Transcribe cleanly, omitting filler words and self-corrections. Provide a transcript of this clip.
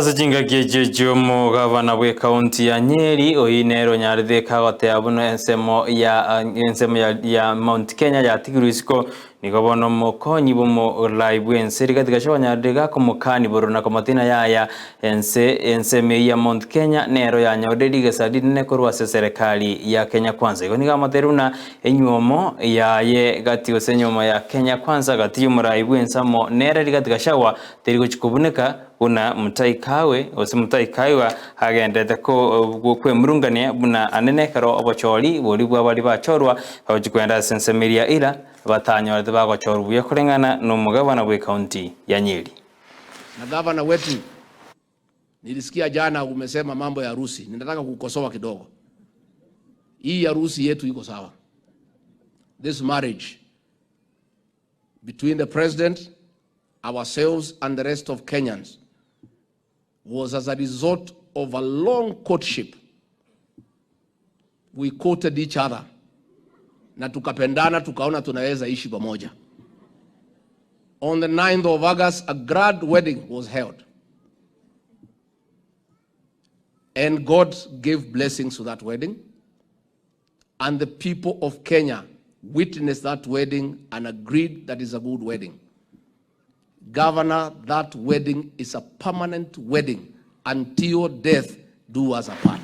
Asijinga kijejo mu gavana we county ya Nyeri oinero nyaride kagote abuno ensemo ya Mount Kenya ya tigirisiko nikobono mokonyi bomo live enseri katika shawa nyaride ko mukani boruna ko matina ya enseme ya Mount Kenya nero ya nyodedi gesadi ne korwa serikali ya Kenya Kwanza iko niga materuna enyuomo ya ye gati osenyomo ya Kenya Kwanza gati mu live ensamo nere katika shawa teriko chikubuneka una mutaikawe ose mutaikaiwa hagendete ko kwemurungania buna anene karo obochori bori bwa bari bachorwa abajikwenda sensemeria ila batanyo bagochorwa yakurengana no mugabana we county ya Nyeri. Na gavana wetu nilisikia jana umesema mambo ya harusi, ninataka kukosoa kidogo. Hii harusi yetu iko sawa. This marriage between the president, ourselves and the rest of Kenyans was as a result of a long courtship. We courted each other na tukapendana, tukaona tunaweza ishi pamoja. On the 9th of August, a grand wedding was held. And God gave blessings to that wedding. And the people of Kenya witnessed that wedding and agreed that is a good wedding. Governor, that wedding is a permanent wedding until death do us apart.